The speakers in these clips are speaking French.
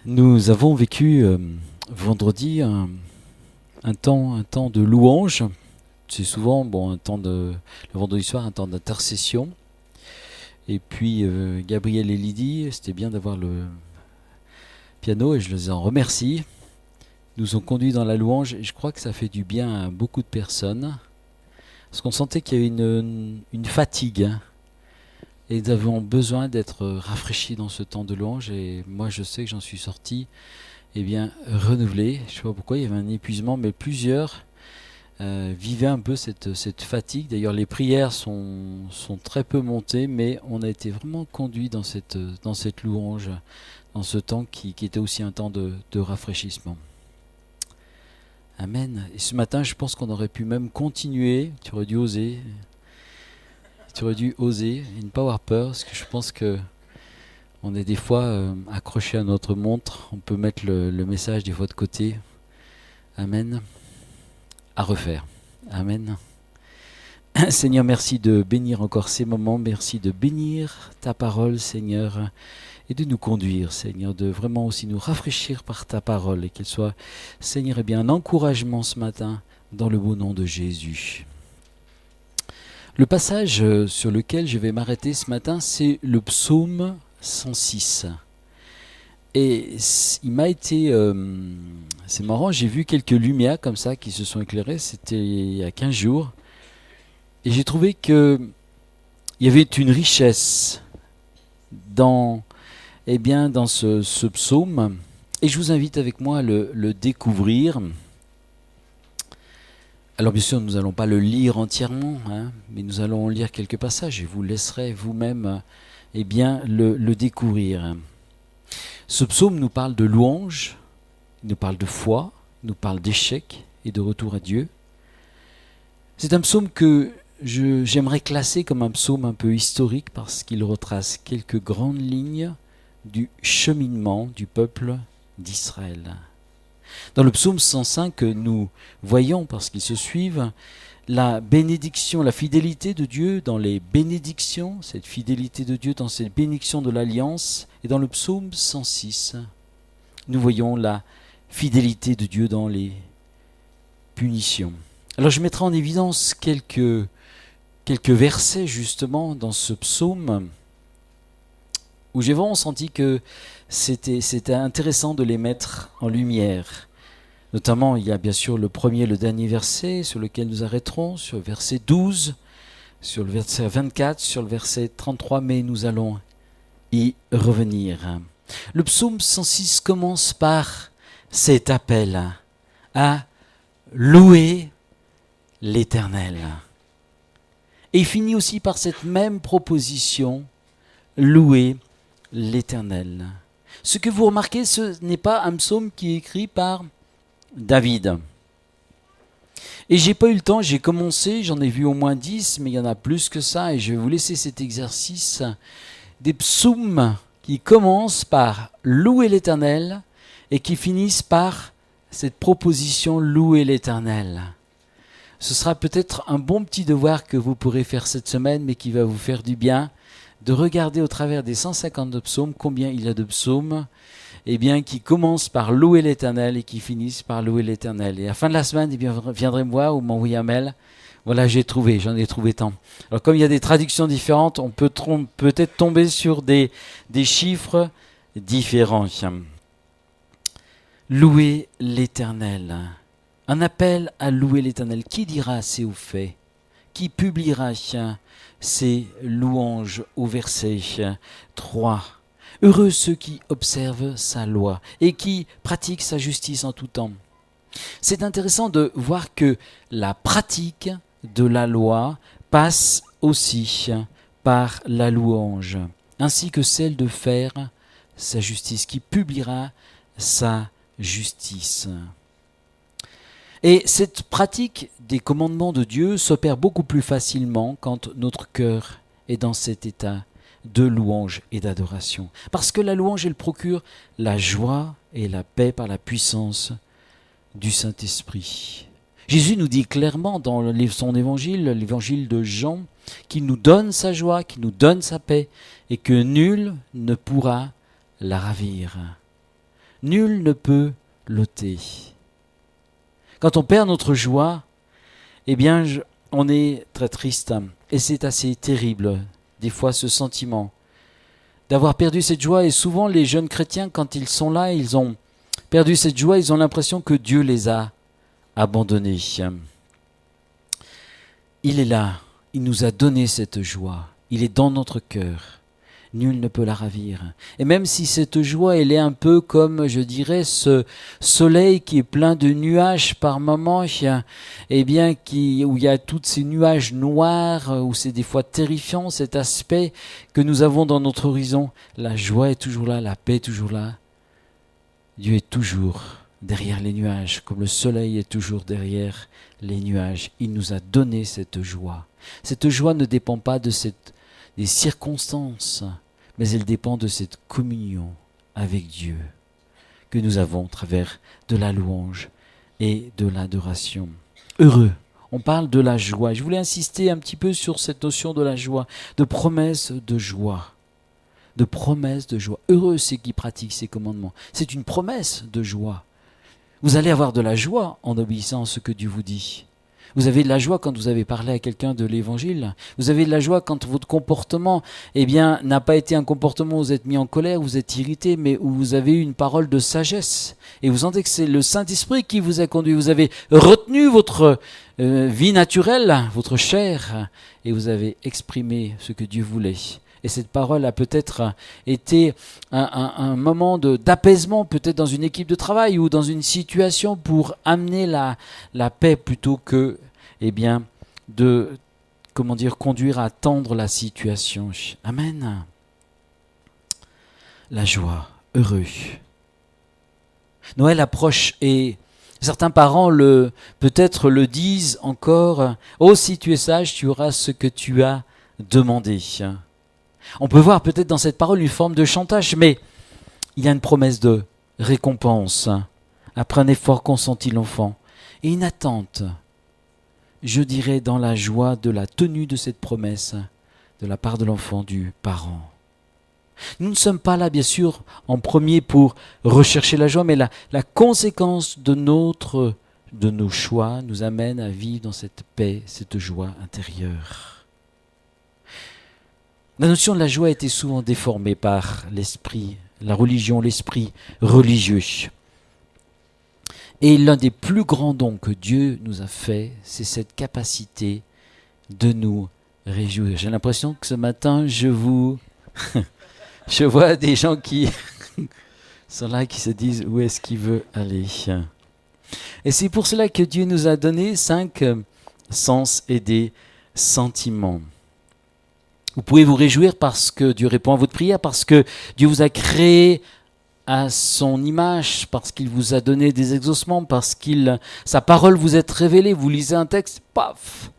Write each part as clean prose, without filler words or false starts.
Nous avons vécu vendredi un temps de louange. C'est souvent le vendredi soir, un temps d'intercession. Et puis Gabriel et Lydie, c'était bien d'avoir le piano et je les en remercie. Nous ont conduits dans la louange et je crois que ça fait du bien à beaucoup de personnes. Parce qu'on sentait qu'il y avait une fatigue. Et nous avons besoin d'être rafraîchis dans ce temps de louange. Et moi, je sais que j'en suis sorti renouvelé. Je ne sais pas pourquoi, il y avait un épuisement, mais plusieurs vivaient un peu cette fatigue. D'ailleurs, les prières sont très peu montées, mais on a été vraiment conduits dans cette louange, dans ce temps qui était aussi un temps de rafraîchissement. Amen. Et ce matin, je pense qu'on aurait pu même continuer. Tu aurais dû oser. Ne pas avoir peur, parce que je pense que on est des fois accroché à notre montre. On peut mettre le message des fois de côté. Amen. À refaire. Amen. Seigneur, merci de bénir encore ces moments. Merci de bénir ta parole, Seigneur, et de nous conduire, Seigneur, de vraiment aussi nous rafraîchir par ta parole et qu'elle soit, Seigneur, un encouragement ce matin dans le beau nom de Jésus. Le passage sur lequel je vais m'arrêter ce matin, c'est le psaume 106. Et il m'a été... c'est marrant, j'ai vu quelques lumières comme ça qui se sont éclairées, c'était il y a 15 jours. Et j'ai trouvé qu'il y avait une richesse dans ce psaume. Et je vous invite avec moi à le découvrir. Alors bien sûr, nous n'allons pas le lire entièrement, mais nous allons lire quelques passages et vous laisserez vous-même le découvrir. Ce psaume nous parle de louange, il nous parle de foi, il nous parle d'échec et de retour à Dieu. C'est un psaume que j'aimerais classer comme un psaume un peu historique parce qu'il retrace quelques grandes lignes du cheminement du peuple d'Israël. Dans le psaume 105, nous voyons, parce qu'ils se suivent, la bénédiction, la fidélité de Dieu dans les bénédictions, cette fidélité de Dieu dans cette bénédiction de l'Alliance. Et dans le psaume 106, nous voyons la fidélité de Dieu dans les punitions. Alors je mettrai en évidence quelques versets justement dans ce psaume où j'ai vraiment senti que c'était intéressant de les mettre en lumière. Notamment, il y a bien sûr le premier et le dernier verset sur lequel nous arrêterons, sur le verset 12, sur le verset 24, sur le verset 33, mais nous allons y revenir. Le psaume 106 commence par cet appel à louer l'Éternel. Et il finit aussi par cette même proposition, louer l'Éternel. Ce que vous remarquez, ce n'est pas un psaume qui est écrit par David. Et j'ai pas eu le temps, j'ai commencé, j'en ai vu au moins 10, mais il y en a plus que ça, et je vais vous laisser cet exercice des psaumes qui commencent par louer l'Éternel et qui finissent par cette proposition louer l'Éternel. Ce sera peut-être un bon petit devoir que vous pourrez faire cette semaine, mais qui va vous faire du bien, de regarder au travers des 152 psaumes combien il y a de psaumes qui commencent par louer l'Éternel et qui finissent par louer l'Éternel. Et à la fin de la semaine, viendrez me voir ou m'envoyer un mail. Voilà, j'en ai trouvé tant. Alors comme il y a des traductions différentes, on peut peut-être tomber sur des chiffres différents. Louer l'Éternel. Un appel à louer l'Éternel. Qui dira c'est ou fait? Qui publiera ses louanges au verset 3? Heureux ceux qui observent sa loi et qui pratiquent sa justice en tout temps. C'est intéressant de voir que la pratique de la loi passe aussi par la louange, ainsi que celle de faire sa justice, qui publiera sa justice. Et cette pratique des commandements de Dieu s'opère beaucoup plus facilement quand notre cœur est dans cet état de louange et d'adoration. Parce que la louange, elle procure la joie et la paix par la puissance du Saint-Esprit. Jésus nous dit clairement dans son évangile, l'évangile de Jean, qu'il nous donne sa joie, qu'il nous donne sa paix et que nul ne pourra la ravir. nul ne peut l'ôter. Quand on perd notre joie, eh bien, on est très triste. Et c'est assez terrible, des fois, ce sentiment d'avoir perdu cette joie. Et souvent, les jeunes chrétiens, quand ils sont là, ils ont perdu cette joie, ils ont l'impression que Dieu les a abandonnés. Il est là, il nous a donné cette joie, il est dans notre cœur. Nul ne peut la ravir. Et même si cette joie, elle est un peu comme, je dirais, ce soleil qui est plein de nuages par moments, eh bien, où il y a tous ces nuages noirs, où c'est des fois terrifiant, cet aspect que nous avons dans notre horizon. La joie est toujours là, la paix est toujours là. Dieu est toujours derrière les nuages, comme le soleil est toujours derrière les nuages. Il nous a donné cette joie. Cette joie ne dépend pas des circonstances, mais elle dépend de cette communion avec Dieu que nous avons au travers de la louange et de l'adoration. Heureux, on parle de la joie. Je voulais insister un petit peu sur cette notion de la joie, de promesse de joie. De promesse de joie. Heureux, c'est qui pratique ces commandements. C'est une promesse de joie. Vous allez avoir de la joie en obéissant à ce que Dieu vous dit. Vous avez de la joie quand vous avez parlé à quelqu'un de l'évangile. Vous avez de la joie quand votre comportement, n'a pas été un comportement où vous êtes mis en colère, où vous êtes irrité, mais où vous avez eu une parole de sagesse. Et vous sentez que c'est le Saint-Esprit qui vous a conduit. Vous avez retenu votre vie naturelle, votre chair, et vous avez exprimé ce que Dieu voulait. Et cette parole a peut-être été un moment d'apaisement, peut-être dans une équipe de travail ou dans une situation pour amener la paix plutôt que, conduire à tendre la situation. Amen. La joie, heureux. Noël approche et certains parents peut-être le disent encore. Oh, si tu es sage, tu auras ce que tu as demandé. On peut voir peut-être dans cette parole une forme de chantage, mais il y a une promesse de récompense après un effort consenti l'enfant et une attente, je dirais, dans la joie de la tenue de cette promesse de la part de l'enfant du parent. Nous ne sommes pas là, bien sûr, en premier pour rechercher la joie, mais la conséquence de nos choix nous amène à vivre dans cette paix, cette joie intérieure. La notion de la joie a été souvent déformée par l'esprit, la religion, l'esprit religieux. Et l'un des plus grands dons que Dieu nous a fait, c'est cette capacité de nous réjouir. J'ai l'impression que ce matin, je vois des gens qui sont là, qui se disent où est-ce qu'il veut aller. Et c'est pour cela que Dieu nous a donné 5 sens et des sentiments. Vous pouvez vous réjouir parce que Dieu répond à votre prière, parce que Dieu vous a créé à son image, parce qu'il vous a donné des exaucements, parce sa parole vous est révélée. Vous lisez un texte, paf,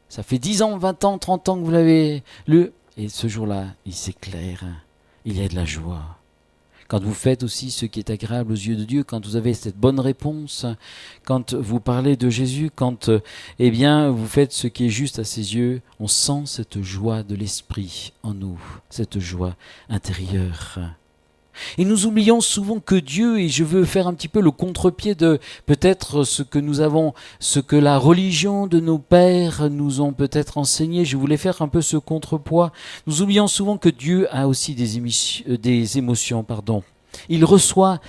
ça fait 10 ans, 20 ans, 30 ans que vous l'avez lu. Et ce jour-là, il s'éclaire, il y a de la joie. Quand vous faites aussi ce qui est agréable aux yeux de Dieu, quand vous avez cette bonne réponse, quand vous parlez de Jésus, quand vous faites ce qui est juste à ses yeux, on sent cette joie de l'esprit en nous, cette joie intérieure. Et nous oublions souvent que Dieu, et je veux faire un petit peu le contre-pied de peut-être ce que la religion de nos pères nous ont peut-être enseigné, je voulais faire un peu ce contrepoids. Nous oublions souvent que Dieu a aussi des émotions. Il reçoit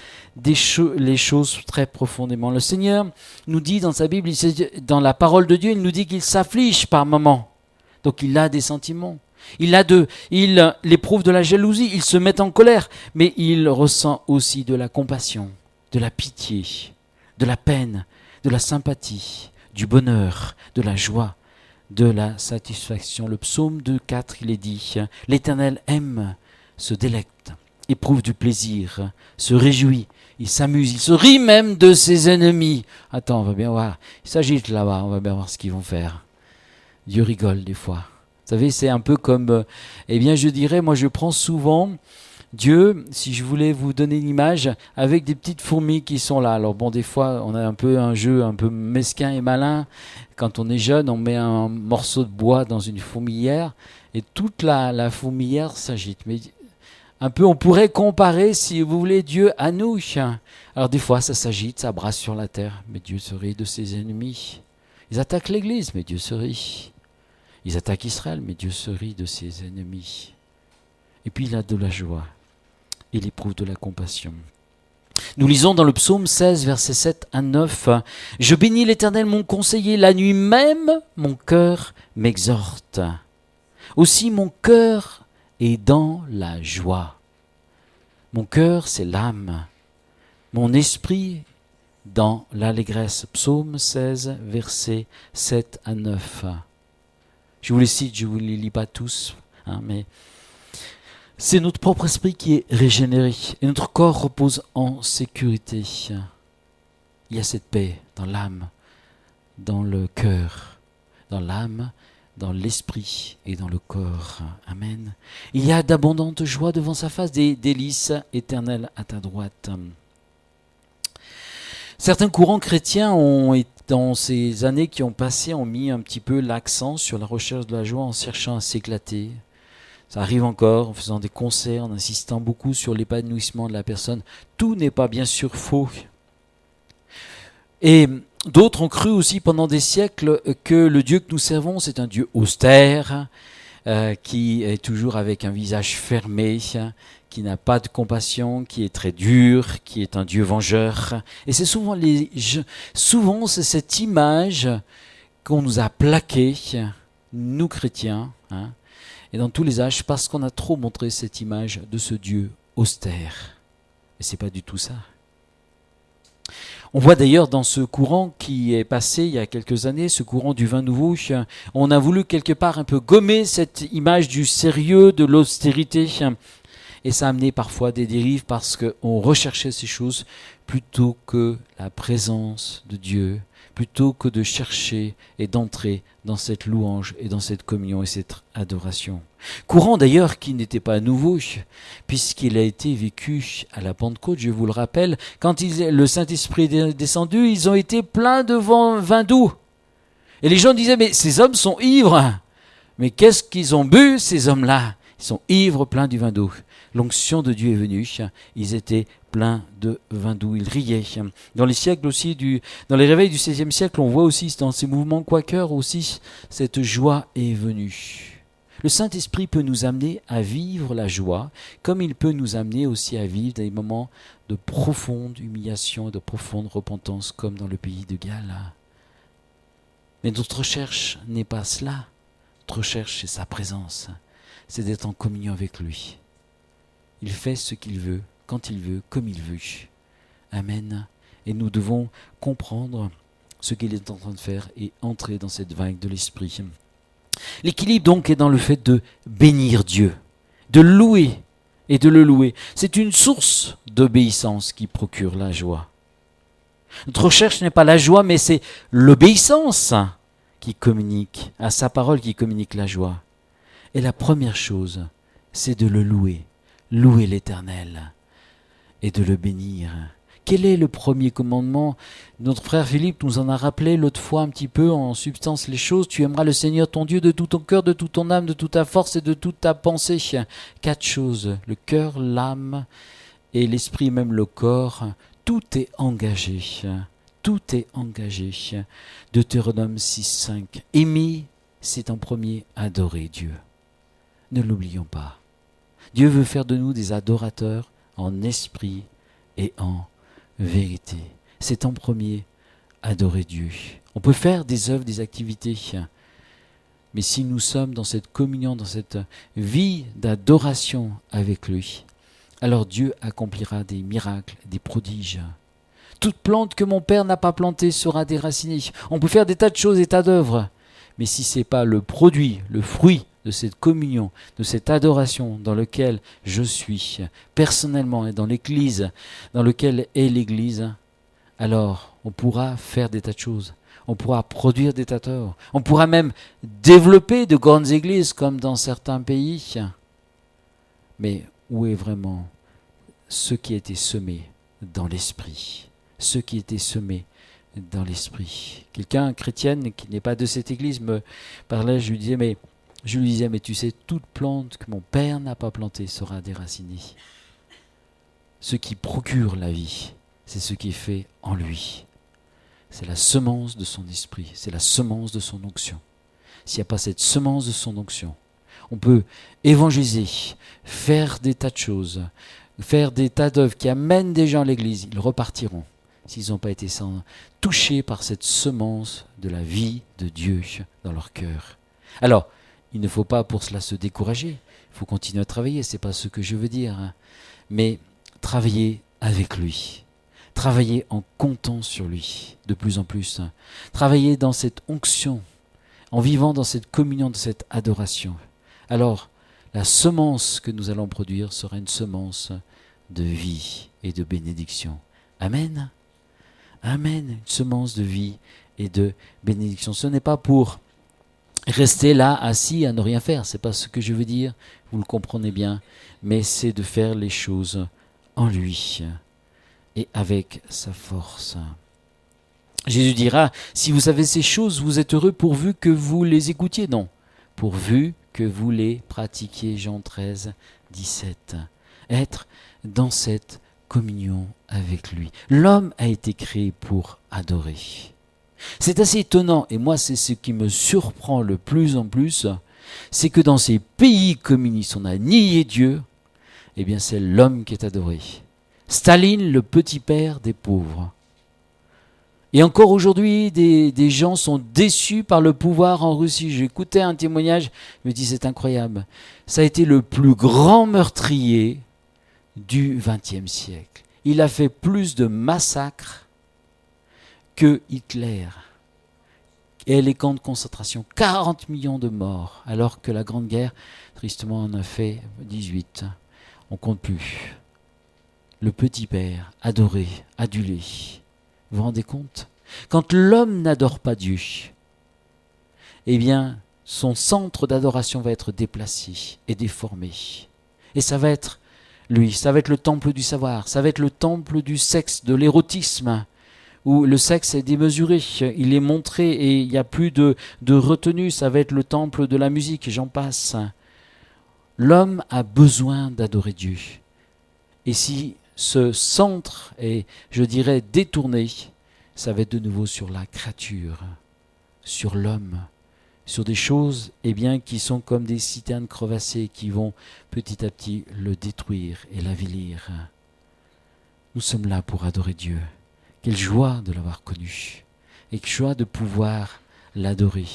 les choses très profondément. Le Seigneur nous dit dans sa Bible, dans la parole de Dieu, il nous dit qu'il s'afflige par moments. Donc il a des sentiments. Il éprouve de la jalousie, il se met en colère, mais il ressent aussi de la compassion, de la pitié, de la peine, de la sympathie, du bonheur, de la joie, de la satisfaction. Le psaume 2,4, il est dit, « L'Éternel aime, se délecte, éprouve du plaisir, se réjouit, il s'amuse, il se rit même de ses ennemis. » Attends, on va bien voir, il s'agite là-bas, on va bien voir ce qu'ils vont faire. Dieu rigole des fois. Vous savez, c'est un peu comme, je dirais, moi je prends souvent Dieu, si je voulais vous donner une image, avec des petites fourmis qui sont là. Alors bon, des fois, on a un peu un jeu un peu mesquin et malin. Quand on est jeune, on met un morceau de bois dans une fourmilière et toute la fourmilière s'agite. Mais Un peu, on pourrait comparer, si vous voulez, Dieu à nous. Alors des fois, ça s'agite, ça brasse sur la terre, mais Dieu se rit de ses ennemis. Ils attaquent l'Église, mais Dieu se rit. Ils attaquent Israël, mais Dieu se rit de ses ennemis. Et puis il a de la joie. Il éprouve de la compassion. Nous lisons dans le psaume 16, versets 7 à 9. « Je bénis l'Éternel, mon conseiller, la nuit même, mon cœur m'exhorte. Aussi mon cœur est dans la joie. Mon cœur, c'est l'âme. Mon esprit dans l'allégresse. » Psaume 16, versets 7 à 9. Je vous les cite, je ne vous les lis pas tous, mais c'est notre propre esprit qui est régénéré et notre corps repose en sécurité. Il y a cette paix dans l'âme, dans le cœur, dans l'âme, dans l'esprit et dans le corps. Amen. Il y a d'abondantes joies devant sa face, des délices éternelles à ta droite. Certains courants chrétiens dans ces années qui ont passé, ont mis un petit peu l'accent sur la recherche de la joie en cherchant à s'éclater. Ça arrive encore en faisant des concerts, en insistant beaucoup sur l'épanouissement de la personne. Tout n'est pas bien sûr faux. Et d'autres ont cru aussi pendant des siècles que le Dieu que nous servons, c'est un Dieu austère, qui est toujours avec un visage fermé, qui n'a pas de compassion, qui est très dur, qui est un Dieu vengeur. Et c'est souvent c'est cette image qu'on nous a plaquée, nous chrétiens, et dans tous les âges, parce qu'on a trop montré cette image de ce Dieu austère. Et c'est pas du tout ça. On voit d'ailleurs dans ce courant qui est passé il y a quelques années, ce courant du vin nouveau, on a voulu quelque part un peu gommer cette image du sérieux, de l'austérité. Et ça a amené parfois des dérives parce qu'on recherchait ces choses plutôt que la présence de Dieu, plutôt que de chercher et d'entrer dans cette louange et dans cette communion et cette adoration. Courant d'ailleurs qui n'était pas nouveau, puisqu'il a été vécu à la Pentecôte, je vous le rappelle, quand le Saint-Esprit est descendu, ils ont été pleins de vin doux. Et les gens disaient, mais ces hommes sont ivres. Mais qu'est-ce qu'ils ont bu, ces hommes-là? Ils sont ivres, pleins du vin doux. L'onction de Dieu est venue, ils étaient pleins de vin doux, ils riaient. Dans les siècles aussi, dans les réveils du XVIe siècle, on voit aussi dans ces mouvements quakers aussi, cette joie est venue. Le Saint-Esprit peut nous amener à vivre la joie, comme il peut nous amener aussi à vivre des moments de profonde humiliation et de profonde repentance, comme dans le pays de Galles. Mais notre recherche n'est pas cela. Notre recherche, c'est sa présence. C'est d'être en communion avec lui. Il fait ce qu'il veut, quand il veut, comme il veut. Amen. Et nous devons comprendre ce qu'il est en train de faire et entrer dans cette vague de l'esprit. L'équilibre donc est dans le fait de bénir Dieu, de louer et de le louer. C'est une source d'obéissance qui procure la joie. Notre recherche n'est pas la joie, mais c'est l'obéissance qui communique, à sa parole qui communique la joie. Et la première chose, c'est de le louer l'Éternel et de le bénir. Quel est le premier commandement? Notre frère Philippe nous en a rappelé l'autre fois un petit peu en substance les choses. Tu aimeras le Seigneur ton Dieu de tout ton cœur, de toute ton âme, de toute ta force et de toute ta pensée. 4 choses, le cœur, l'âme et l'esprit, même le corps. Tout est engagé. Tout est engagé. Deutéronome 6:5. Aimer, c'est en premier adorer Dieu. Ne l'oublions pas. Dieu veut faire de nous des adorateurs en esprit et en vérité. C'est en premier adorer Dieu. On peut faire des œuvres, des activités, mais si nous sommes dans cette communion, dans cette vie d'adoration avec lui, alors Dieu accomplira des miracles, des prodiges. Toute plante que mon Père n'a pas plantée sera déracinée. On peut faire des tas de choses, des tas d'œuvres, mais si ce n'est pas le produit, le fruit de cette communion, de cette adoration dans lequel je suis personnellement et dans l'Église, dans lequel est l'Église, alors on pourra faire des tas de choses. On pourra produire des tas d'œuvres. On pourra même développer de grandes églises comme dans certains pays. Mais où est vraiment ce qui a été semé dans l'esprit? Ce qui a été semé dans l'esprit. Quelqu'un, chrétienne, qui n'est pas de cette église, me parlait, je lui disais, mais je lui disais, mais tu sais, toute plante que mon Père n'a pas plantée sera déracinée. Ce qui procure la vie, c'est ce qui est fait en lui. C'est la semence de son esprit, c'est la semence de son onction. S'il n'y a pas cette semence de son onction, on peut évangéliser, faire des tas de choses, faire des tas d'œuvres qui amènent des gens à l'église. Ils repartiront s'ils n'ont pas été touchés par cette semence de la vie de Dieu dans leur cœur. Alors, il ne faut pas pour cela se décourager. Il faut continuer à travailler, ce n'est pas ce que je veux dire. Mais travailler avec lui. Travailler en comptant sur lui de plus en plus. Travailler dans cette onction, en vivant dans cette communion, dans cette adoration. Alors, la semence que nous allons produire sera une semence de vie et de bénédiction. Amen. Amen. Une semence de vie et de bénédiction. Ce n'est pas pour rester là, assis, à ne rien faire. Ce n'est pas ce que je veux dire. Vous le comprenez bien. Mais c'est de faire les choses en lui et avec sa force. Jésus dira, si vous savez ces choses, vous êtes heureux pourvu que vous les écoutiez. Non, pourvu que vous les pratiquiez. Jean 13, 17. Être dans cette communion avec lui. L'homme a été créé pour adorer. C'est assez étonnant, et moi c'est ce qui me surprend le plus en plus, c'est que dans ces pays communistes, on a nié Dieu, eh bien c'est l'homme qui est adoré. Staline, le petit père des pauvres. Et encore aujourd'hui, des gens sont déçus par le pouvoir en Russie. J'écoutais un témoignage, je me dis c'est incroyable. Ça a été le plus grand meurtrier du XXe siècle. Il a fait plus de massacres que Hitler. Et les camps de concentration, 40 millions de morts, alors que la Grande Guerre, tristement, en a fait 18. On ne compte plus. Le petit père, adoré, adulé. Vous vous rendez compte ? Quand l'homme n'adore pas Dieu, eh bien, son centre d'adoration va être déplacé et déformé. Et ça va être lui, ça va être le temple du savoir, ça va être le temple du sexe, de l'érotisme, où le sexe est démesuré, il est montré et il n'y a plus de retenue, ça va être le temple de la musique, et j'en passe. L'homme a besoin d'adorer Dieu. Et si ce centre est, je dirais, détourné, ça va être de nouveau sur la créature, sur l'homme, sur des choses qui sont comme des citernes crevassées qui vont petit à petit le détruire et l'avilir. Nous sommes là pour adorer Dieu. Quelle joie de l'avoir connu et quelle joie de pouvoir l'adorer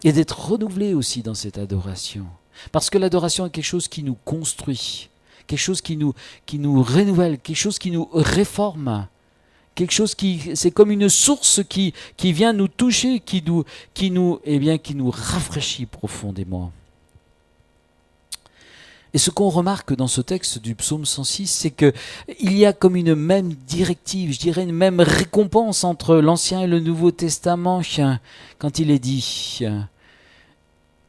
et d'être renouvelé aussi dans cette adoration. Parce que l'adoration est quelque chose qui nous construit, quelque chose qui nous renouvelle, quelque chose qui nous réforme. Quelque chose c'est comme une source qui vient nous toucher, qui nous rafraîchit profondément. Et ce qu'on remarque dans ce texte du psaume 106, c'est qu'il y a comme une même directive, je dirais une même récompense entre l'Ancien et le Nouveau Testament, quand il est dit,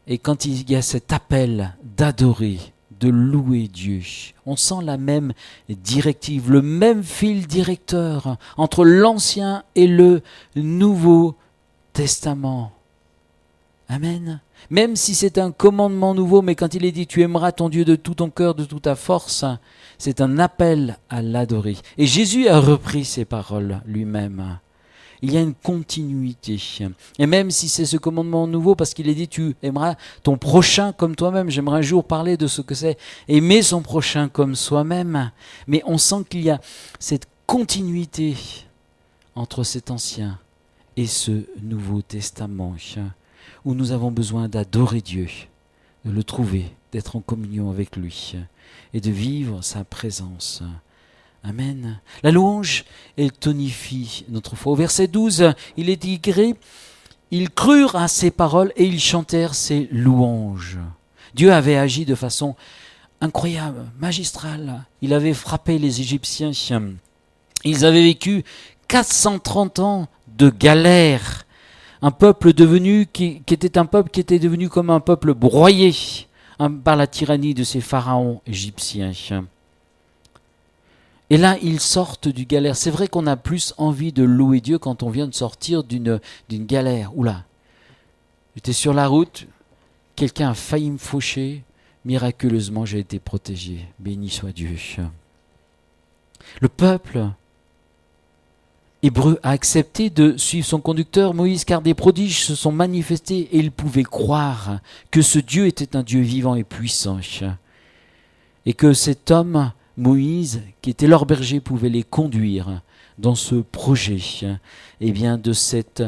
et quand il y a cet appel d'adorer, de louer Dieu. On sent la même directive, le même fil directeur entre l'Ancien et le Nouveau Testament. Amen. Même si c'est un commandement nouveau, mais quand il est dit « tu aimeras ton Dieu de tout ton cœur, de toute ta force », c'est un appel à l'adorer. Et Jésus a repris ces paroles lui-même. Il y a une continuité. Et même si c'est ce commandement nouveau, parce qu'il est dit, tu aimeras ton prochain comme toi-même. J'aimerais un jour parler de ce que c'est aimer son prochain comme soi-même. Mais on sent qu'il y a cette continuité entre cet ancien et ce Nouveau Testament, où nous avons besoin d'adorer Dieu, de le trouver, d'être en communion avec lui et de vivre sa présence. Amen. La louange, elle tonifie notre foi. Au verset 12, il est écrit « Ils crurent à ses paroles et ils chantèrent ses louanges ». Dieu avait agi de façon incroyable, magistrale. Il avait frappé les Égyptiens. Ils avaient vécu 430 ans de galère. Un peuple qui était un peuple qui était devenu comme un peuple broyé par la tyrannie de ces pharaons égyptiens. Et là, ils sortent du galère. C'est vrai qu'on a plus envie de louer Dieu quand on vient de sortir d'une galère. Oula, j'étais sur la route, quelqu'un a failli me faucher, miraculeusement j'ai été protégé. Béni soit Dieu. Le peuple hébreu a accepté de suivre son conducteur Moïse, car des prodiges se sont manifestés et ils pouvaient croire que ce Dieu était un Dieu vivant et puissant. Et que cet homme, Moïse, qui était leur berger, pouvait les conduire dans ce projet de cette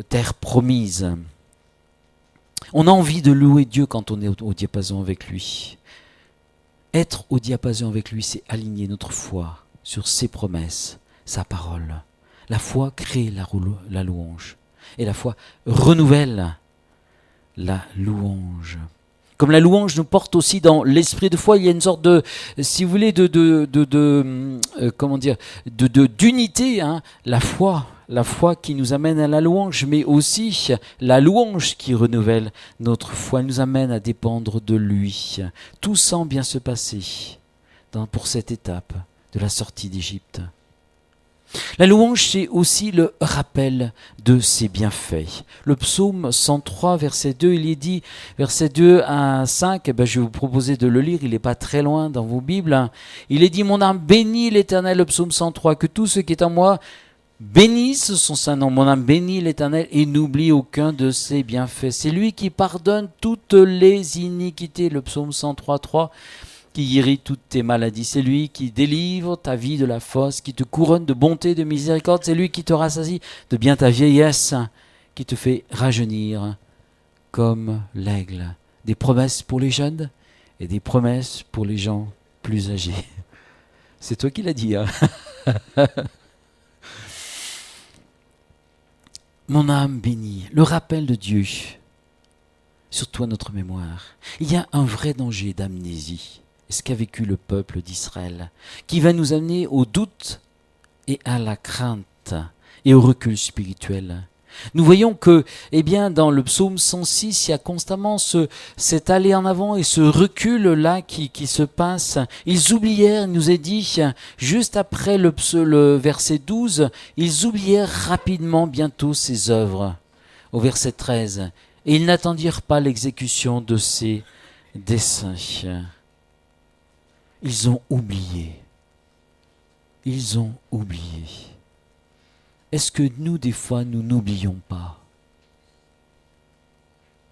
terre promise. On a envie de louer Dieu quand on est au diapason avec lui. Être au diapason avec lui, c'est aligner notre foi sur ses promesses, sa parole. La foi crée la louange. Et la foi renouvelle la louange. Comme la louange nous porte aussi dans l'esprit de foi, il y a une sorte de, si vous voulez, d'unité, hein. La foi qui nous amène à la louange, mais aussi la louange qui renouvelle notre foi, nous amène à dépendre de lui. Tout semble bien se passer pour cette étape de la sortie d'Égypte. La louange, c'est aussi le rappel de ses bienfaits. Le psaume 103, verset 2, il est dit, verset 2 à 5, je vais vous proposer de le lire, il n'est pas très loin dans vos Bibles. Il est dit, mon âme bénit l'Éternel, le psaume 103, que tout ce qui est en moi bénisse son saint nom. Mon âme bénit l'Éternel et n'oublie aucun de ses bienfaits. C'est lui qui pardonne toutes les iniquités, le psaume 103, 3. Qui guérit toutes tes maladies. C'est lui qui délivre ta vie de la fosse, qui te couronne de bonté et de miséricorde. C'est lui qui te rassasie de bien ta vieillesse, qui te fait rajeunir comme l'aigle. Des promesses pour les jeunes et des promesses pour les gens plus âgés. C'est toi qui l'as dit, hein. Mon âme bénit, le rappel de Dieu sur toi notre mémoire. Il y a un vrai danger d'amnésie. Ce qu'a vécu le peuple d'Israël, qui va nous amener au doute et à la crainte et au recul spirituel. Nous voyons que, dans le psaume 106, il y a constamment cet aller en avant et ce recul-là qui se passe. Ils oublièrent, il nous est dit, juste après le verset 12, ils oublièrent rapidement bientôt ses œuvres, au verset 13, et ils n'attendirent pas l'exécution de ses desseins. Ils ont oublié. Ils ont oublié. Est-ce que nous, des fois, nous n'oublions pas?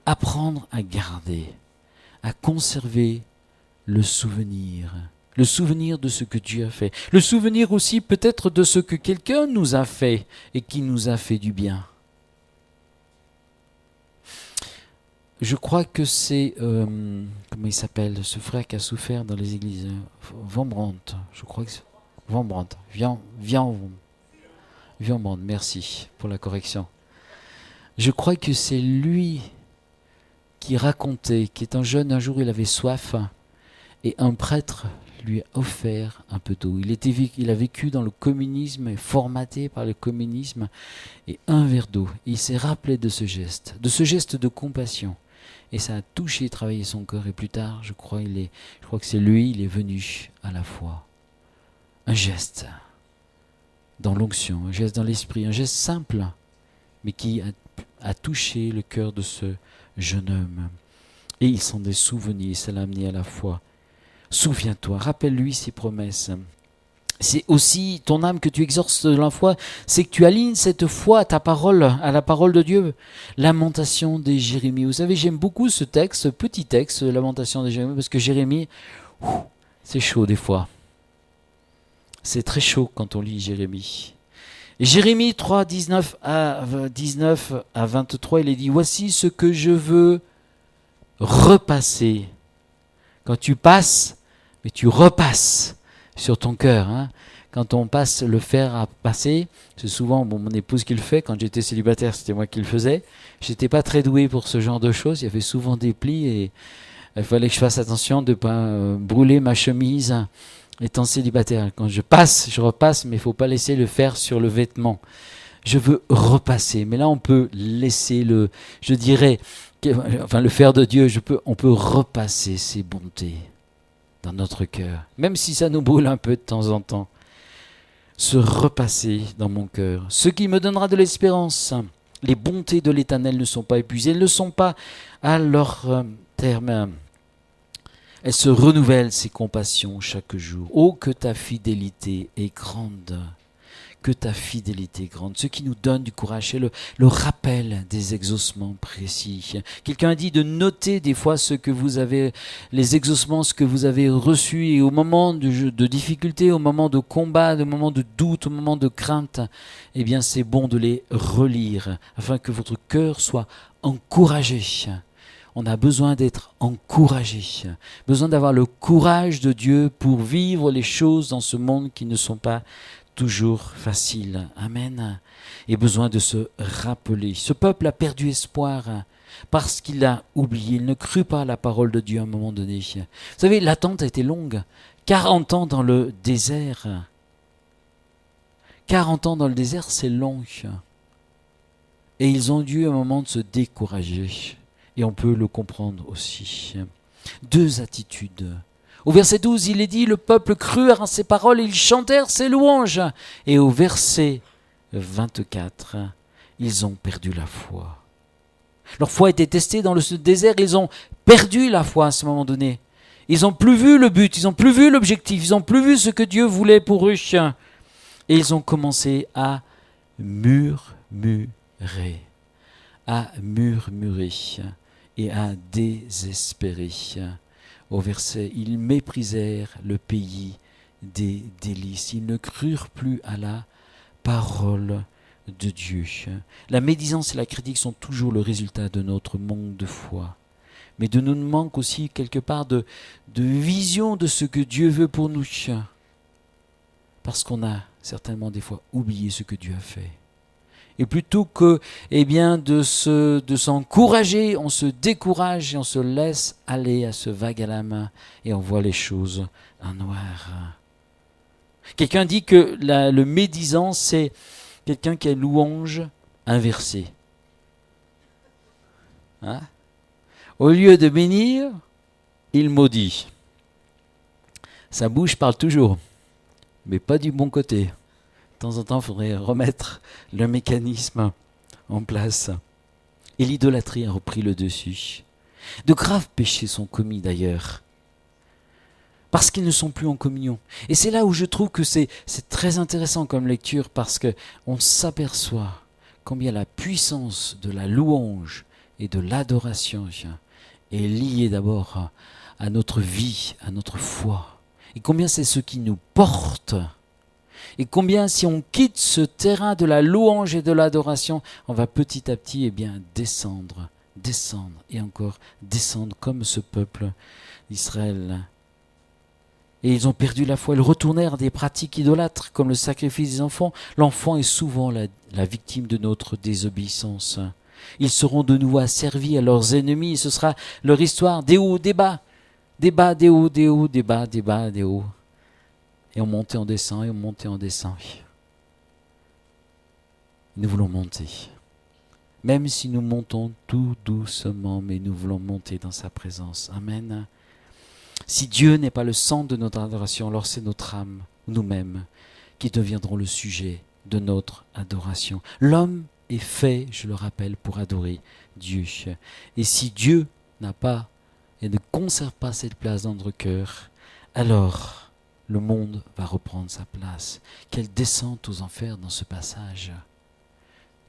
Apprendre à garder, à conserver le souvenir de ce que Dieu a fait. Le souvenir aussi peut-être de ce que quelqu'un nous a fait et qui nous a fait du bien. Je crois que c'est, comment il s'appelle, ce frère qui a souffert dans les églises, Van Brandt, je crois que c'est Van Brandt, Van Brandt, merci pour la correction. Je crois que c'est lui qui racontait, qui est un jeune, un jour il avait soif, et un prêtre lui a offert un peu d'eau. Il a vécu dans le communisme, formaté par le communisme, et un verre d'eau. Il s'est rappelé de ce geste de compassion. Et ça a touché et travaillé son cœur. Et plus tard, je crois que c'est lui, il est venu à la foi. Un geste dans l'onction, un geste dans l'esprit, un geste simple, mais qui a touché le cœur de ce jeune homme. Et il s'en est souvenu, ça l'a amené à la foi. Souviens-toi, rappelle-lui ses promesses. C'est aussi ton âme que tu exorces de la foi, c'est que tu alignes cette foi à ta parole, à la parole de Dieu. Lamentation des Jérémie. Vous savez, j'aime beaucoup ce texte, ce petit texte, Lamentation des Jérémie, parce que Jérémie, c'est chaud des fois. C'est très chaud quand on lit Jérémie. Et Jérémie 3, 19 à 23, il est dit, voici ce que je veux repasser. Quand tu passes, mais tu repasses sur ton cœur. Hein. Quand on passe le fer à passer, c'est souvent mon épouse qui le fait. Quand j'étais célibataire, c'était moi qui le faisais. J'étais pas très doué pour ce genre de choses. Il y avait souvent des plis et il fallait que je fasse attention de ne pas brûler ma chemise étant célibataire. Quand je passe, je repasse, mais il ne faut pas laisser le fer sur le vêtement. Je veux repasser. Mais là, on peut laisser le fer de Dieu. On peut repasser ses bontés dans notre cœur, même si ça nous brûle un peu de temps en temps, se repasser dans mon cœur. Ce qui me donnera de l'espérance Les bontés de l'Éternel ne sont pas épuisées, elles ne sont pas à leur terme. Elles se renouvellent, ces compassions, chaque jour. Oh, que ta fidélité est grande. Que ta fidélité est grande. Ce qui nous donne du courage, c'est le rappel des exaucements précis. Quelqu'un a dit de noter des fois ce que vous avez, les exaucements, ce que vous avez reçus, et au moment de difficulté, au moment de combat, au moment de doute, au moment de crainte, eh bien c'est bon de les relire, afin que votre cœur soit encouragé. On a besoin d'être encouragé, besoin d'avoir le courage de Dieu pour vivre les choses dans ce monde qui ne sont pas toujours facile. Amen. Et besoin de se rappeler. Ce peuple a perdu espoir parce qu'il a oublié. Il ne crut pas à la parole de Dieu à un moment donné. Vous savez, l'attente a été longue. 40 ans dans le désert. 40 ans dans le désert, c'est long. Et ils ont dû à un moment de se décourager. Et on peut le comprendre aussi. Deux attitudes. Au verset 12, il est dit, le peuple crut à ses paroles et ils chantèrent ses louanges. Et au verset 24, ils ont perdu la foi. Leur foi était testée dans le désert, ils ont perdu la foi à ce moment donné. Ils n'ont plus vu le but, ils n'ont plus vu l'objectif, ils n'ont plus vu ce que Dieu voulait pour eux. Et ils ont commencé à murmurer et à désespérer. Au verset, ils méprisèrent le pays des délices. Ils ne crurent plus à la parole de Dieu. La médisance et la critique sont toujours le résultat de notre manque de foi. Mais de nous manque aussi quelque part de vision de ce que Dieu veut pour nous. Parce qu'on a certainement des fois oublié ce que Dieu a fait. Et plutôt que de s'encourager, on se décourage et on se laisse aller à ce vague à la main et on voit les choses en noir. Quelqu'un dit que le médisant, c'est quelqu'un qui a louange inversée. Hein? Au lieu de bénir, il maudit. Sa bouche parle toujours, mais pas du bon côté. De temps en temps, il faudrait remettre le mécanisme en place. Et l'idolâtrie a repris le dessus. De graves péchés sont commis d'ailleurs, parce qu'ils ne sont plus en communion. Et c'est là où je trouve que c'est très intéressant comme lecture, parce qu'on s'aperçoit combien la puissance de la louange et de l'adoration est liée d'abord à notre vie, à notre foi. Et combien c'est ce qui nous porte. Et combien si on quitte ce terrain de la louange et de l'adoration, on va petit à petit descendre et encore descendre comme ce peuple d'Israël. Et ils ont perdu la foi, ils retournèrent à des pratiques idolâtres comme le sacrifice des enfants. L'enfant est souvent la victime de notre désobéissance. Ils seront de nouveau asservis à leurs ennemis et ce sera leur histoire des hauts, des bas, des bas, des hauts, des hauts, des bas, des bas, des hauts. Et on monte et on descend, et on monte et on descend. Nous voulons monter. Même si nous montons tout doucement, mais nous voulons monter dans sa présence. Amen. Si Dieu n'est pas le centre de notre adoration, alors c'est notre âme, nous-mêmes, qui deviendront le sujet de notre adoration. L'homme est fait, je le rappelle, pour adorer Dieu. Et si Dieu n'a pas et ne conserve pas cette place dans notre cœur, alors le monde va reprendre sa place. Quelle descente aux enfers dans ce passage.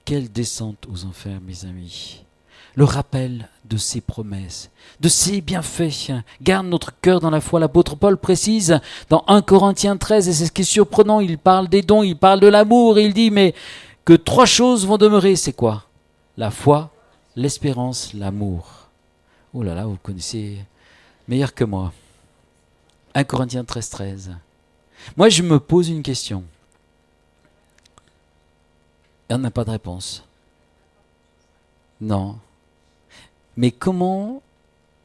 Quelle descente aux enfers, mes amis. Le rappel de ses promesses, de ses bienfaits. Garde notre cœur dans la foi. L'apôtre Paul précise dans 1 Corinthiens 13, et c'est ce qui est surprenant, il parle des dons, il parle de l'amour, et il dit mais que 3 choses vont demeurer. C'est quoi? La foi, l'espérance, l'amour. Oh là là, vous connaissez meilleur que moi. 1 Corinthiens 13. Moi, je me pose une question. Et on n'a pas de réponse. Non. Mais comment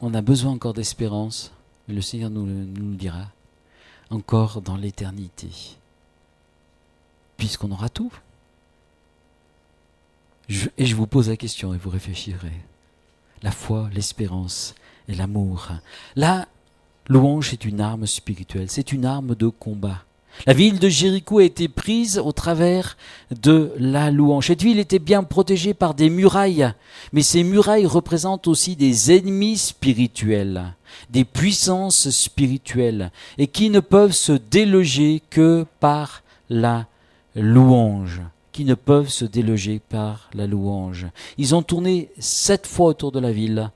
on a besoin encore d'espérance? Le Seigneur nous le dira. Encore dans l'éternité. Puisqu'on aura tout. Et je vous pose la question et vous réfléchirez. La foi, l'espérance et l'amour. La louange est une arme spirituelle, c'est une arme de combat. La ville de Jéricho a été prise au travers de la louange. Cette ville était bien protégée par des murailles, mais ces murailles représentent aussi des ennemis spirituels, des puissances spirituelles, et qui ne peuvent se déloger que par la louange. Qui ne peuvent se déloger par la louange. Ils ont tourné 7 fois autour de la ville,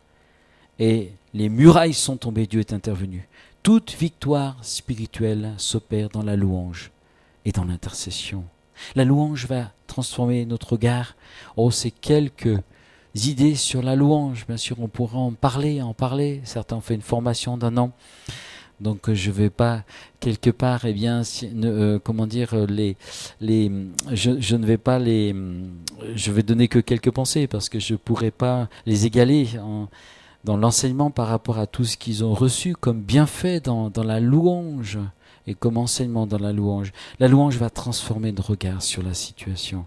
et les murailles sont tombées, Dieu est intervenu. Toute victoire spirituelle s'opère dans la louange et dans l'intercession. La louange va transformer notre regard. Oh, c'est quelques idées sur la louange. Bien sûr, on pourra en parler. Certains ont fait une formation d'1 an. Donc je ne vais pas quelque part, je ne vais pas je vais donner que quelques pensées parce que je ne pourrai pas les égaler dans l'enseignement par rapport à tout ce qu'ils ont reçu comme bienfait dans la louange et comme enseignement dans la louange. La louange va transformer notre regard sur la situation.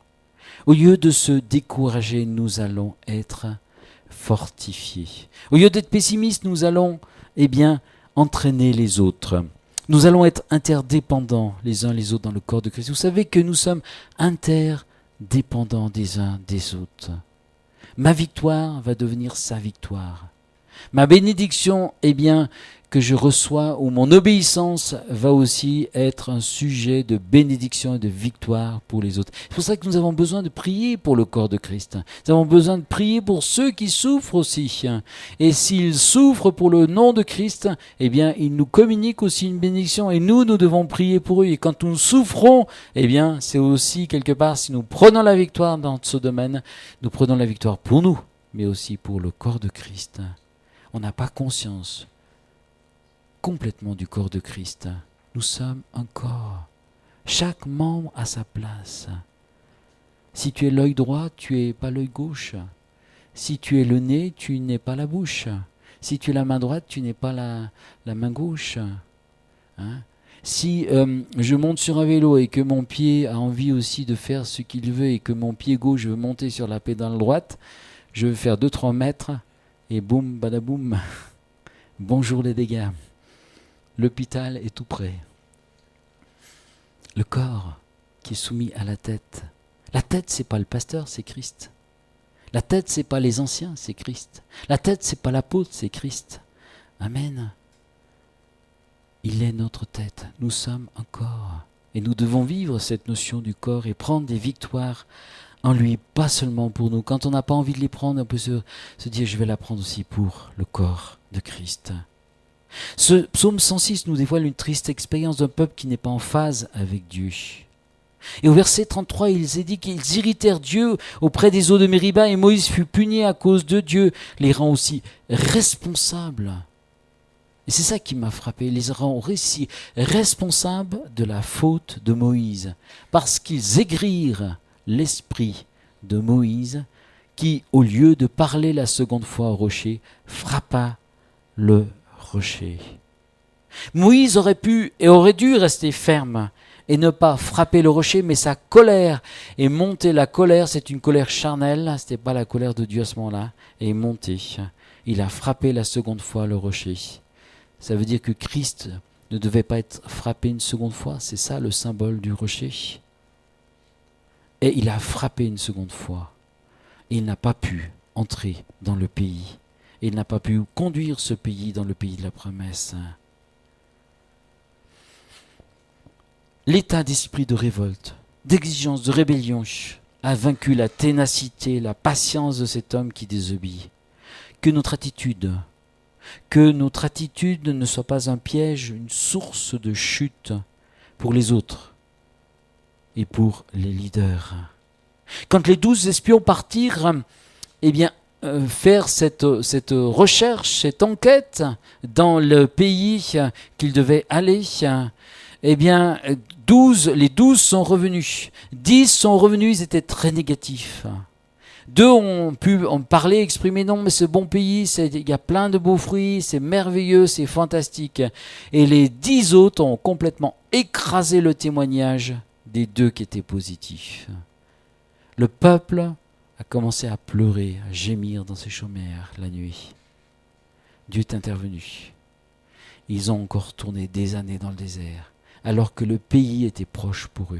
Au lieu de se décourager, nous allons être fortifiés. Au lieu d'être pessimistes, nous allons, entraîner les autres. Nous allons être interdépendants les uns les autres dans le corps de Christ. Vous savez que nous sommes interdépendants des uns des autres. Ma victoire va devenir sa victoire. Ma bénédiction, que je reçois, ou mon obéissance va aussi être un sujet de bénédiction et de victoire pour les autres. C'est pour ça que nous avons besoin de prier pour le corps de Christ. Nous avons besoin de prier pour ceux qui souffrent aussi. Et s'ils souffrent pour le nom de Christ, ils nous communiquent aussi une bénédiction et nous devons prier pour eux. Et quand nous souffrons, c'est aussi quelque part, si nous prenons la victoire dans ce domaine, nous prenons la victoire pour nous, mais aussi pour le corps de Christ. On n'a pas conscience complètement du corps de Christ. Nous sommes un corps. Chaque membre a sa place. Si tu es l'œil droit, tu n'es pas l'œil gauche. Si tu es le nez, tu n'es pas la bouche. Si tu es la main droite, tu n'es pas la main gauche. Si je monte sur un vélo et que mon pied a envie aussi de faire ce qu'il veut et que mon pied gauche veut monter sur la pédale droite, je vais faire 2-3 mètres et boum, badaboum. Bonjour les dégâts. L'hôpital est tout près. Le corps qui est soumis à la tête. La tête, c'est pas le pasteur, c'est Christ. La tête, c'est pas les anciens, c'est Christ. La tête, c'est pas l'apôtre, c'est Christ. Amen. Il est notre tête. Nous sommes un corps. Et nous devons vivre cette notion du corps et prendre des victoires en lui, pas seulement pour nous. Quand on n'a pas envie de les prendre, on peut se dire, je vais la prendre aussi pour le corps de Christ. Ce psaume 106 nous dévoile une triste expérience d'un peuple qui n'est pas en phase avec Dieu. Et au verset 33, il est dit qu'ils irritèrent Dieu auprès des eaux de Mériba et Moïse fut puni à cause de Dieu, les rend aussi responsables. Et c'est ça qui m'a frappé, les rend aussi responsables de la faute de Moïse, parce qu'ils aigrirent l'esprit de Moïse qui, au lieu de parler la seconde fois au rocher, frappa le rocher. Moïse aurait pu et aurait dû rester ferme et ne pas frapper le rocher, mais sa colère est montée. La colère, c'est une colère charnelle, ce n'était pas la colère de Dieu à ce moment-là, est montée. Il a frappé la seconde fois le rocher. Ça veut dire que Christ ne devait pas être frappé une seconde fois, c'est ça le symbole du rocher. Et il a frappé une seconde fois. Et il n'a pas pu entrer dans le pays. Et il n'a pas pu conduire ce pays dans le pays de la promesse. L'état d'esprit de révolte, d'exigence, de rébellion a vaincu la ténacité, la patience de cet homme qui désobéit. Que notre attitude ne soit pas un piège, une source de chute pour les autres et pour les leaders. Quand les 12 espions partirent, faire cette recherche, cette enquête dans le pays qu'ils devaient aller, les 12 sont revenus. 10 sont revenus, ils étaient très négatifs. 2 ont pu en parler, exprimer, non mais ce bon pays, il y a plein de beaux fruits, c'est merveilleux, c'est fantastique. Et les 10 autres ont complètement écrasé le témoignage des 2 qui étaient positifs. Le peuple a commencé à pleurer, à gémir dans ses chaumières la nuit. Dieu est intervenu. Ils ont encore tourné des années dans le désert alors que le pays était proche pour eux.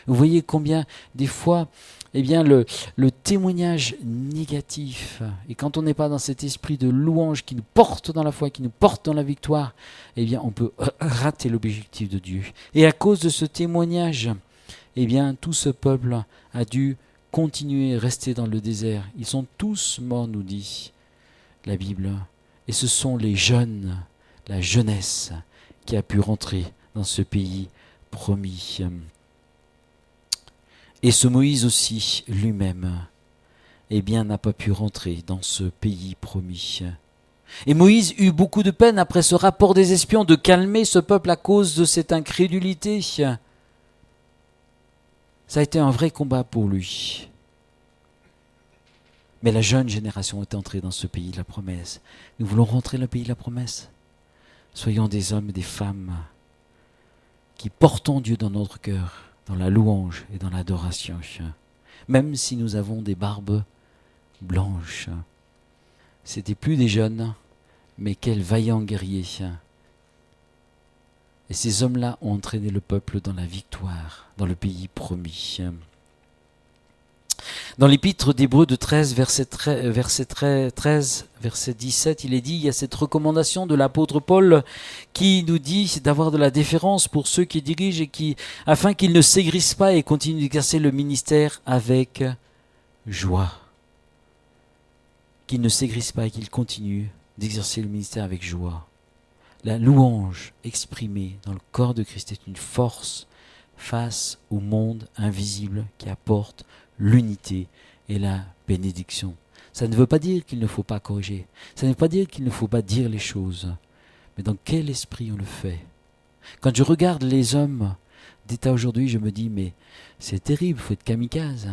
Vous voyez combien des fois, le témoignage négatif, et quand on n'est pas dans cet esprit de louange qui nous porte dans la foi, qui nous porte dans la victoire, on peut rater l'objectif de Dieu. Et à cause de ce témoignage, tout ce peuple a dû continuer à rester dans le désert. Ils sont tous morts, nous dit la Bible. Et ce sont les jeunes, la jeunesse, qui a pu rentrer dans ce pays promis. Et ce Moïse aussi, lui-même, n'a pas pu rentrer dans ce pays promis. Et Moïse eut beaucoup de peine après ce rapport des espions de calmer ce peuple à cause de cette incrédulité. Ça a été un vrai combat pour lui. Mais la jeune génération est entrée dans ce pays de la promesse. Nous voulons rentrer dans le pays de la promesse. Soyons des hommes et des femmes qui portons Dieu dans notre cœur, dans la louange et dans l'adoration. Même si nous avons des barbes blanches. C'étaient plus des jeunes, mais quels vaillants guerriers. Et ces hommes-là ont entraîné le peuple dans la victoire, dans le pays promis. Dans l'épître d'Hébreux de 13, verset 17, il est dit, il y a cette recommandation de l'apôtre Paul qui nous dit d'avoir de la déférence pour ceux qui dirigent et afin qu'ils ne s'aigrissent pas et continuent d'exercer le ministère avec joie. Qu'ils ne s'aigrissent pas et qu'ils continuent d'exercer le ministère avec joie. La louange exprimée dans le corps de Christ est une force face au monde invisible qui apporte l'unité et la bénédiction. Ça ne veut pas dire qu'il ne faut pas corriger. Ça ne veut pas dire qu'il ne faut pas dire les choses. Mais dans quel esprit on le fait? Quand je regarde les hommes d'État aujourd'hui, je me dis, mais c'est terrible, il faut être kamikaze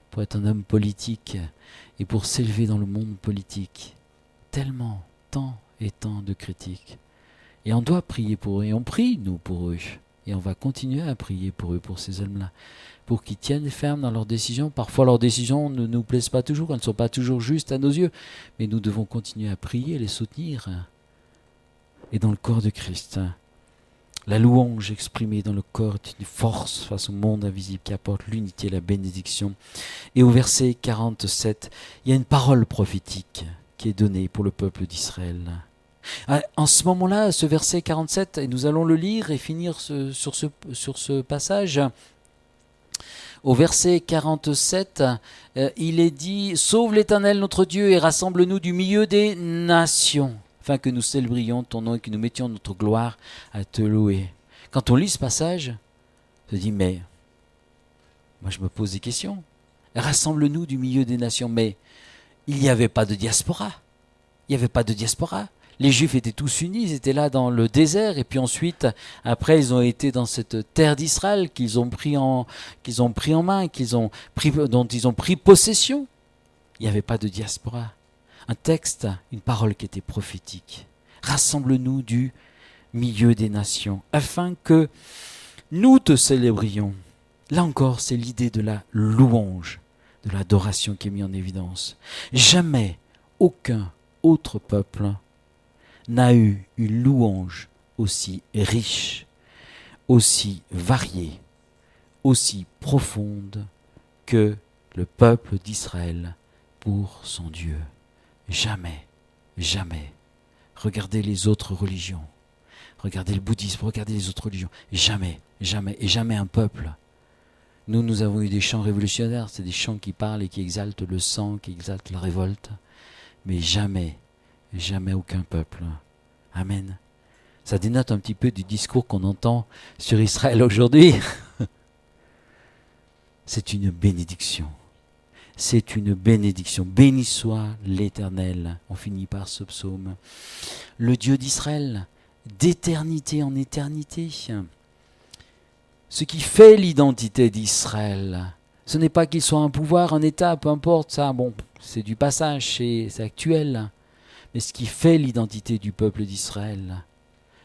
pour être un homme politique et pour s'élever dans le monde politique. Tellement, tant et tant de critiques. Et on doit prier pour eux, et on prie, nous, pour eux. Et on va continuer à prier pour eux, pour ces hommes-là, pour qu'ils tiennent ferme dans leurs décisions. Parfois, leurs décisions ne nous plaisent pas toujours, elles ne sont pas toujours justes à nos yeux, mais nous devons continuer à prier, les soutenir. Et dans le corps de Christ, la louange exprimée dans le corps est une force face au monde invisible qui apporte l'unité et la bénédiction. Et au verset 47, il y a une parole prophétique qui est donnée pour le peuple d'Israël. En ce moment-là, ce verset 47, et nous allons le lire et finir sur ce passage. Au verset 47, il est dit « Sauve l'Éternel notre Dieu et rassemble-nous du milieu des nations, afin que nous célébrions ton nom et que nous mettions notre gloire à te louer. » Quand on lit ce passage, on se dit « Mais, moi je me pose des questions. Rassemble-nous du milieu des nations. » Mais il n'y avait pas de diaspora. Il n'y avait pas de diaspora. Les Juifs étaient tous unis, ils étaient là dans le désert, et puis ensuite, après, ils ont été dans cette terre d'Israël qu'ils ont pris en main, dont ils ont pris possession. Il n'y avait pas de diaspora. Un texte, une parole qui était prophétique. Rassemble-nous du milieu des nations, afin que nous te célébrions. Là encore, c'est l'idée de la louange, de l'adoration qui est mise en évidence. Jamais aucun autre peuple n'a eu une louange aussi riche, aussi variée, aussi profonde que le peuple d'Israël pour son Dieu. Jamais, jamais. Regardez les autres religions, regardez le bouddhisme, regardez les autres religions. Jamais, jamais, et jamais un peuple. Nous avons eu des chants révolutionnaires, c'est des chants qui parlent et qui exaltent le sang, qui exaltent la révolte, mais jamais, jamais aucun peuple. Amen. Ça dénote un petit peu du discours qu'on entend sur Israël aujourd'hui. C'est une bénédiction. C'est une bénédiction. Béni soit l'Éternel. On finit par ce psaume. Le Dieu d'Israël, d'éternité en éternité. Ce qui fait l'identité d'Israël, ce n'est pas qu'il soit un pouvoir, un État, peu importe ça. Bon, c'est du passage, c'est actuel. Mais ce qui fait l'identité du peuple d'Israël.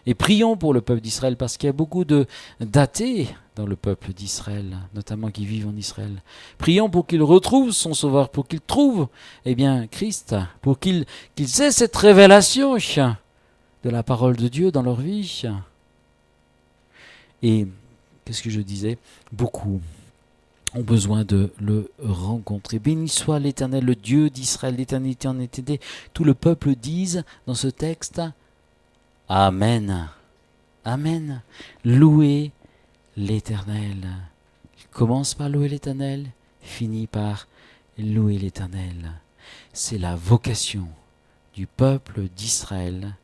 Et prions pour le peuple d'Israël, parce qu'il y a beaucoup d'athées dans le peuple d'Israël, notamment qui vivent en Israël. Prions pour qu'il retrouve son Sauveur, pour qu'il trouve Christ, pour qu'ils aient cette révélation de la parole de Dieu dans leur vie. Et qu'est-ce que je disais? Beaucoup ont besoin de le rencontrer. Béni soit l'Éternel, le Dieu d'Israël, l'éternité en éternité. Tout le peuple dise dans ce texte, Amen. Amen. Louez l'Éternel. Il commence par louer l'Éternel, finit par louer l'Éternel. C'est la vocation du peuple d'Israël,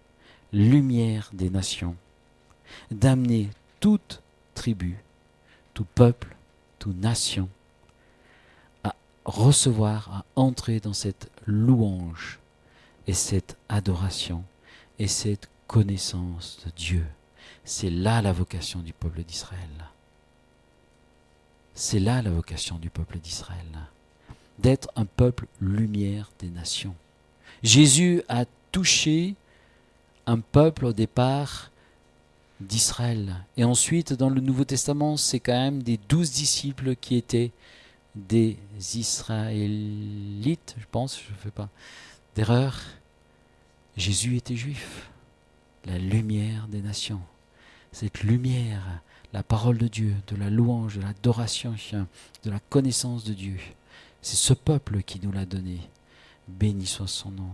lumière des nations, d'amener toute tribu, tout peuple, toute nation à recevoir, à entrer dans cette louange et cette adoration et cette connaissance de Dieu. C'est là la vocation du peuple d'Israël. C'est là la vocation du peuple d'Israël, d'être un peuple lumière des nations. Jésus a touché un peuple au départ d'Israël. Et ensuite, dans le Nouveau Testament, c'est quand même des 12 disciples qui étaient des Israélites, je pense, je ne fais pas d'erreur. Jésus était juif, la lumière des nations. Cette lumière, la parole de Dieu, de la louange, de l'adoration, de la connaissance de Dieu, c'est ce peuple qui nous l'a donné. Béni soit son nom.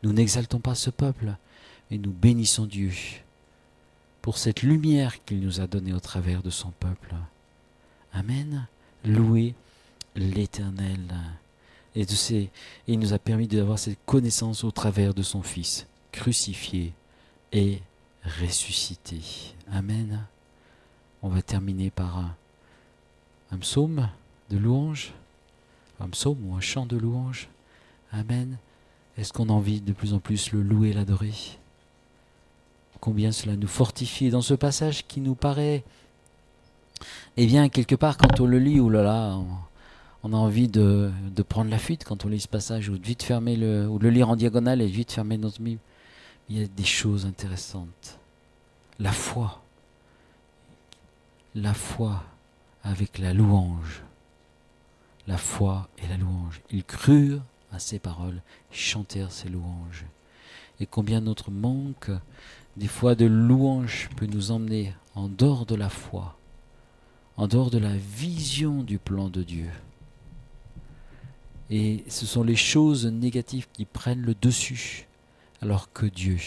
Nous n'exaltons pas ce peuple, mais nous bénissons Dieu pour cette lumière qu'il nous a donnée au travers de son peuple. Amen. Louez l'Éternel. Et il nous a permis d'avoir cette connaissance au travers de son Fils, crucifié et ressuscité. Amen. On va terminer par un psaume de louange, un psaume ou un chant de louange. Amen. Est-ce qu'on a envie de plus en plus le louer, l'adorer? Combien cela nous fortifie dans ce passage qui nous paraît, eh bien, quelque part, quand on le lit, oulala, on a envie de prendre la fuite quand on lit ce passage, ou de vite fermer ou de le lire en diagonale et de vite fermer notre Bible. Il y a des choses intéressantes. La foi avec la louange. La foi et la louange. Ils crurent à ses paroles, chantèrent ses louanges. Et combien notre manque, des fois, de louange peut nous emmener en dehors de la foi, en dehors de la vision du plan de Dieu. Et ce sont les choses négatives qui prennent le dessus, alors que Dieu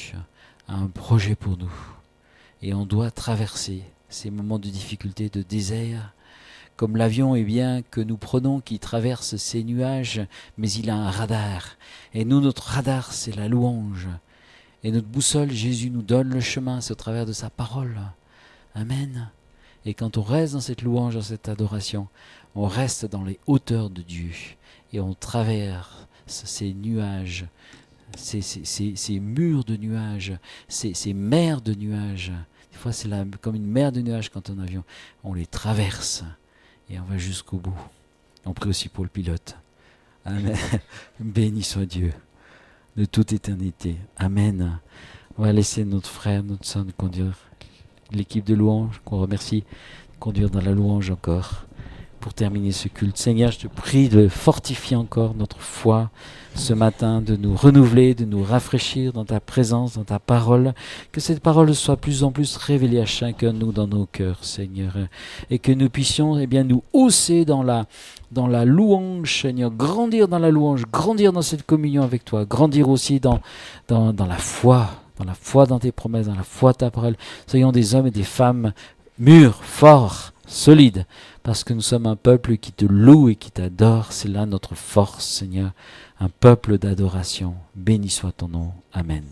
a un projet pour nous. Et on doit traverser ces moments de difficulté, de désert, comme l'avion que nous prenons qui traverse ces nuages, mais il a un radar. Et nous, notre radar, c'est la louange. Et notre boussole, Jésus nous donne le chemin, c'est au travers de sa parole. Amen. Et quand on reste dans cette louange, dans cette adoration, on reste dans les hauteurs de Dieu. Et on traverse ces nuages, ces murs de nuages, ces mers de nuages. Des fois, c'est comme une mer de nuages quand on est en avion. On les traverse et on va jusqu'au bout. On prie aussi pour le pilote. Amen. Béni soit Dieu de toute éternité. Amen. On va laisser notre frère, notre sœur conduire l'équipe de louange, qu'on remercie, conduire dans la louange encore pour terminer ce culte. Seigneur, je te prie de fortifier encore notre foi ce matin, de nous renouveler, de nous rafraîchir dans ta présence, dans ta parole, que cette parole soit plus en plus révélée à chacun de nous dans nos cœurs, Seigneur, et que nous puissions nous hausser dans la louange, Seigneur, grandir dans la louange, grandir dans cette communion avec toi, grandir aussi dans la foi dans tes promesses, dans la foi de ta parole. Soyons des hommes et des femmes mûrs, forts, solides, parce que nous sommes un peuple qui te loue et qui t'adore. C'est là notre force, Seigneur, un peuple d'adoration. Béni soit ton nom. Amen.